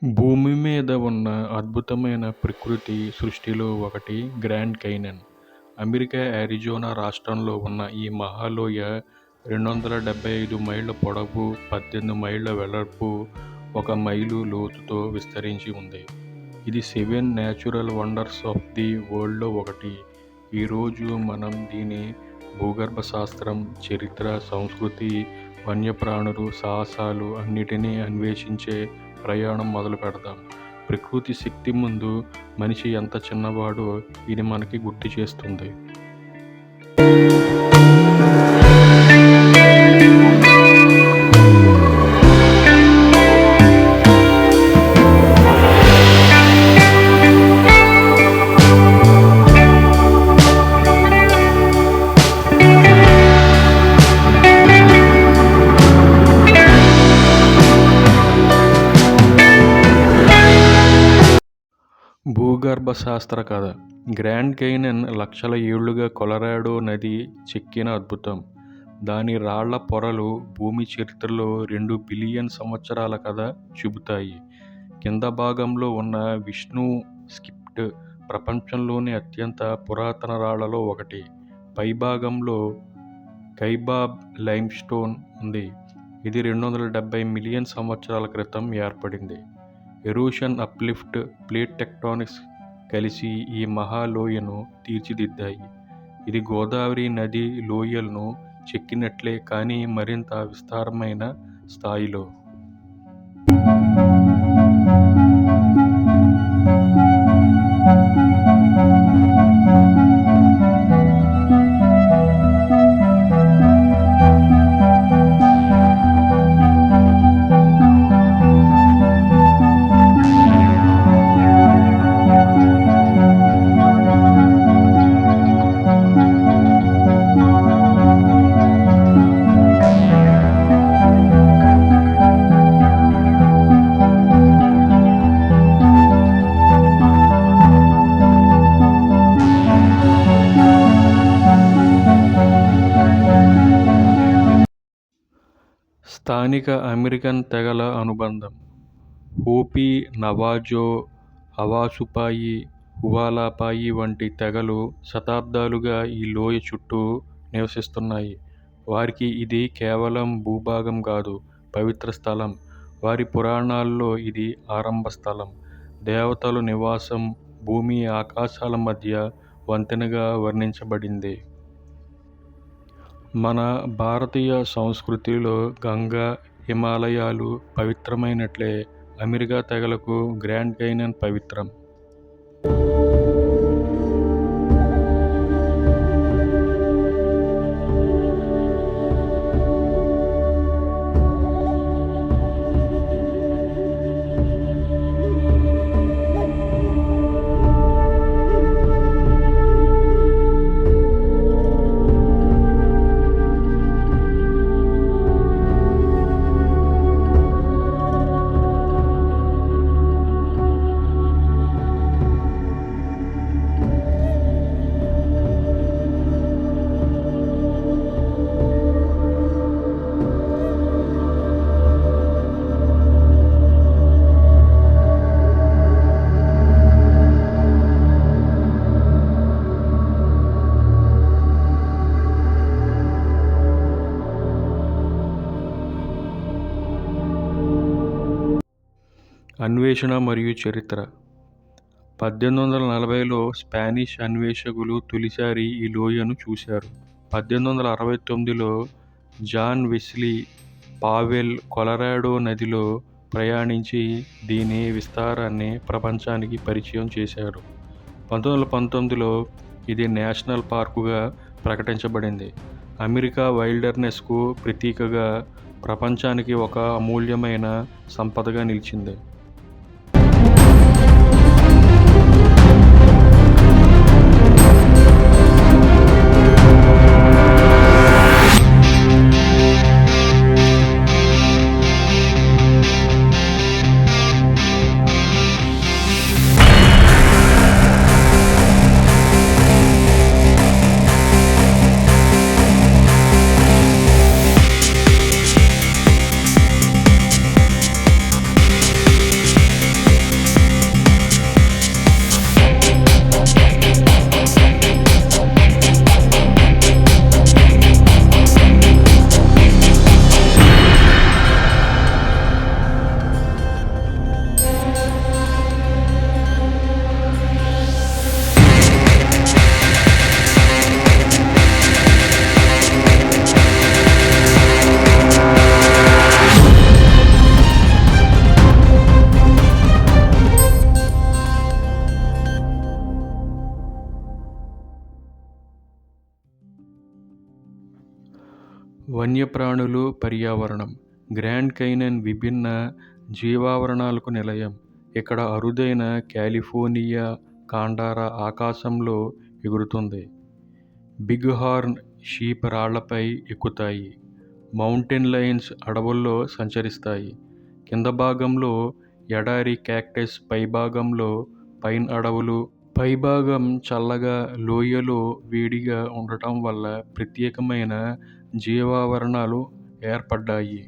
భూమి మీద ఉన్న అద్భుతమైన ప్రకృతి సృష్టిలో ఒకటి గ్రాండ్ కైనన్. అమెరికా అరిజోనా రాష్ట్రంలో ఉన్న ఈ మహాలోయ 275 మైళ్ళ పొడవు, 18 మైళ్ళ వెడల్పు, 1 మైలు లోతుతో విస్తరించి ఉంది. ఇది 7 న్యాచురల్ వండర్స్ ఆఫ్ ది వరల్డ్లో ఒకటి. ఈరోజు మనం దీని భూగర్భ శాస్త్రం, చరిత్ర, సంస్కృతి, వన్యప్రాణులు, సాహసాలు అన్నిటినీ అన్వేషించే ప్రయాణం మొదలు పెడదాం. ప్రకృతి శక్తి ముందు మనిషి ఎంత చిన్నవాడో ఇది మనకి గుర్తు చేస్తుంది. భూగర్భ శాస్త్ర కథ. గ్రాండ్ కైనన్ లక్షల ఏళ్లుగా కొలరాడో నది చెక్కిన అద్భుతం. దాని రాళ్ల పొరలు భూమి చరిత్రలో 2 బిలియన్ సంవత్సరాల కథ చెబుతాయి. కింద భాగంలో ఉన్న విష్ణు స్క్రిప్ట్ ప్రపంచంలోని అత్యంత పురాతన రాళ్లలో ఒకటి. పై భాగంలో కైబాబ్ లైమ్స్టోన్ ఉంది. ఇది 270 మిలియన్ సంవత్సరాల క్రితం ఏర్పడింది. ఎరోషన్, అప్లిఫ్ట్, ప్లేట్ టెక్టానిక్స్ కలిసి ఈ మహాలోయను తీర్చిదిద్దాయి. ఇది గోదావరి నది లోయలను చెక్కినట్లే, కానీ మరింత విస్తారమైన స్థాయిలో. స్థానిక అమెరికన్ తెగల అనుబంధం. హోపీ, నవాజో, హవాసుపాయి, హువాలాపాయి వంటి తెగలు శతాబ్దాలుగా ఈ లోయ చుట్టూ నివసిస్తున్నాయి. వారికి ఇది కేవలం భూభాగం కాదు, పవిత్ర స్థలం. వారి పురాణాల్లో ఇది ఆరంభ స్థలం, దేవతల నివాసం, భూమి ఆకాశాల మధ్య వంతెనగా వర్ణించబడింది. మన భారతీయ సంస్కృతిలో గంగా, హిమాలయాలు పవిత్రమైనట్లే అమెరికా తెగలకు గ్రాండ్ కైనన్ పవిత్రం. అన్వేషణ మరియు చరిత్ర. 1840లో స్పానిష్ అన్వేషకులు తొలిసారి ఈ లోయను చూశారు. 1869లో జాన్ వెస్లీ పావెల్ కొలరాడో నదిలో ప్రయాణించి దీని విస్తారాన్ని ప్రపంచానికి పరిచయం చేశారు. 1919లో ఇది నేషనల్ పార్కుగా ప్రకటించబడింది. అమెరికా వైల్డర్నెస్కు ప్రతీకగా, ప్రపంచానికి ఒక అమూల్యమైన సంపదగా నిలిచింది. వన్యప్రాణులు, పర్యావరణం. గ్రాండ్ కైనన్ విభిన్న జీవావరణాలకు నిలయం. ఇక్కడ అరుదైన కాలిఫోర్నియా కాండార ఆకాశంలో ఎగురుతుంది. బిగ్ హార్న్ షీప్ రాళ్లపై ఎక్కుతాయి. మౌంటైన్ లయన్స్ అడవుల్లో సంచరిస్తాయి. కింద భాగంలో ఎడారి క్యాక్టస్, పైభాగంలో పైన్ అడవులు. పైభాగం చల్లగా, లోయలో వేడిగా ఉండటం వల్ల ప్రత్యేకమైన జీవావరణాలు ఏర్పడ్డాయి.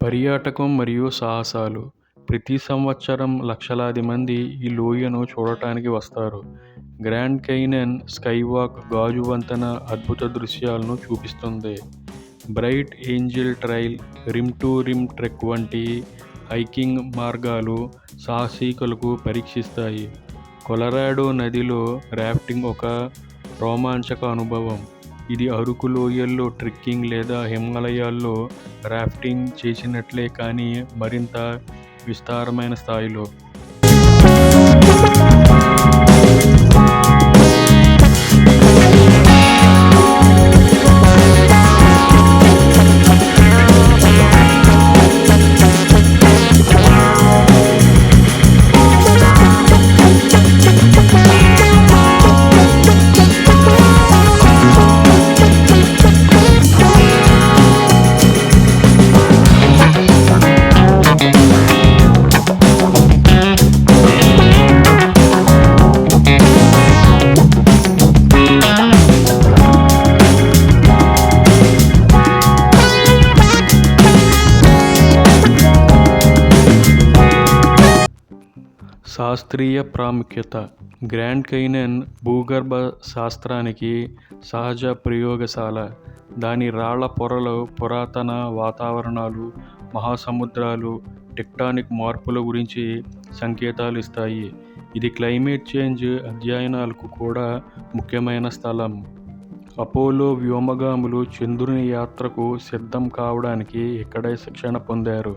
పర్యాటకం మరియు సాహసాలు. ప్రతి సంవత్సరం లక్షలాది మంది ఈ లోయను చూడటానికి వస్తారు. గ్రాండ్ కైనన్ స్కైవాక్ గాజు వంతెన అద్భుత దృశ్యాలను చూపిస్తుంది. Bright Angel Trail, rim to rim trek వంటి హైకింగ్ మార్గాలు సాహసికులకు పరీక్షిస్తాయి. కొలరాడో నదిలో రాఫ్టింగ్ ఒక రోమాంచక అనుభవం. ఇది అరకు లోయల్లో ట్రెక్కింగ్ లేదా హిమాలయాల్లో రాఫ్టింగ్ చేసినట్లే, కానీ మరింత విస్తారమైన స్థాయిలో. శాస్త్రీయ ప్రాముఖ్యత. గ్రాండ్ కైనన్ భూగర్భ శాస్త్రానికి సహజ ప్రయోగశాల. దాని రాళ్ల పొరలు పురాతన వాతావరణాలు, మహాసముద్రాలు, టెక్టానిక్ మార్పుల గురించి సంకేతాలు ఇస్తాయి. ఇది క్లైమేట్ చేంజ్ అధ్యయనాలకు కూడా ముఖ్యమైన స్థలం. అపోలో వ్యోమగాములు చంద్రుని యాత్రకు సిద్ధం కావడానికి ఇక్కడే శిక్షణ పొందారు.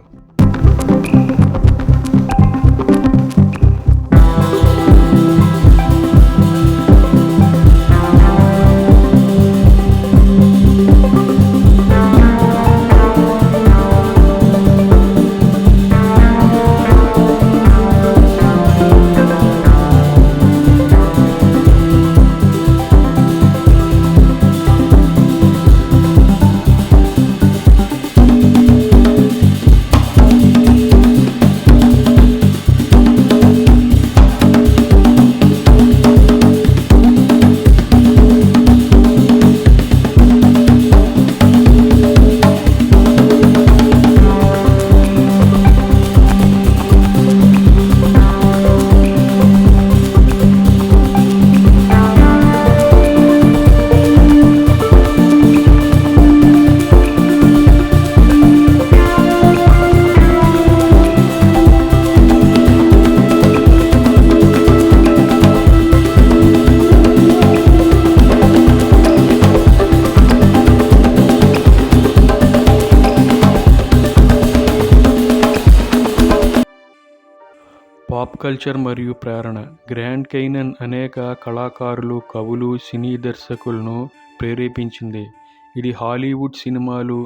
పాప్ కల్చర్ మరియు ప్రేరణ. గ్రాండ్ కైనన్ అనేక కళాకారులు, కవులు, సినీ దర్శకులను ప్రేరేపించింది. ఇది హాలీవుడ్ సినిమాలు,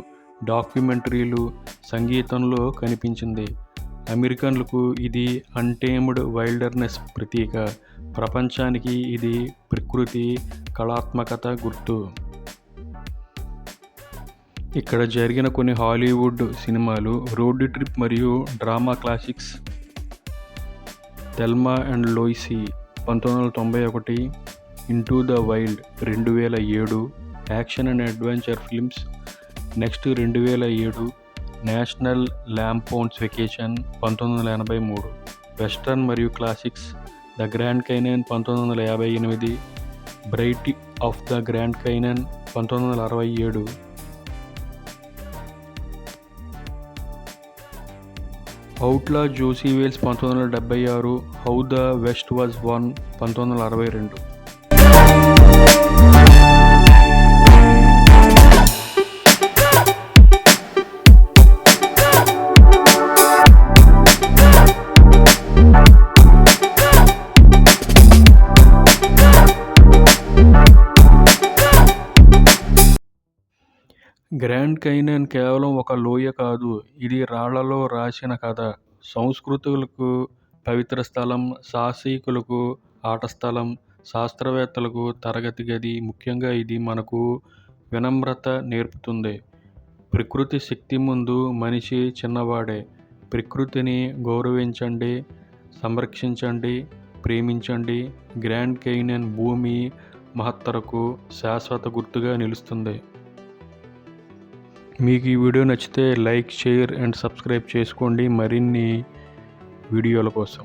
డాక్యుమెంటరీలు, సంగీతంలో కనిపించింది. అమెరికన్లకు ఇది అన్టేమ్డ్ వైల్డర్నెస్ ప్రతీక. ప్రపంచానికి ఇది ప్రకృతి కళాత్మకత గుర్తు. ఇక్కడ జరిగిన కొన్ని హాలీవుడ్ సినిమాలు: రోడ్ ట్రిప్ మరియు drama classics, Thelma and Louise 1991, into the wild 2007, action and adventure films next 2007, National Lampoon's vacation 1983, western మరియు classics the Grand Canyon 1958, bright of the Grand Canyon 1967, outlaw Josey Wales 1976, how the west was won 1962. Grand Canyon కేవలం ఒక లోయ కాదు, ఇది రాళ్లలో రాసిన కథ. సంస్కృతులకు పవిత్ర స్థలం, సాహసికులకు ఆట స్థలం, శాస్త్రవేత్తలకు తరగతి గది. ముఖ్యంగా ఇది మనకు వినమ్రత నేర్పుతుంది. ప్రకృతి శక్తి ముందు మనిషి చిన్నవాడే. ప్రకృతిని గౌరవించండి, సంరక్షించండి, ప్రేమించండి. గ్రాండ్ కైనన్ భూమి మహత్తరకు శాశ్వత గుర్తుగా నిలుస్తుంది. మీకు ఈ వీడియో నచ్చితే లైక్, షేర్ అండ్ సబ్స్క్రైబ్ చేసుకోండి మరిన్ని వీడియోల కోసం.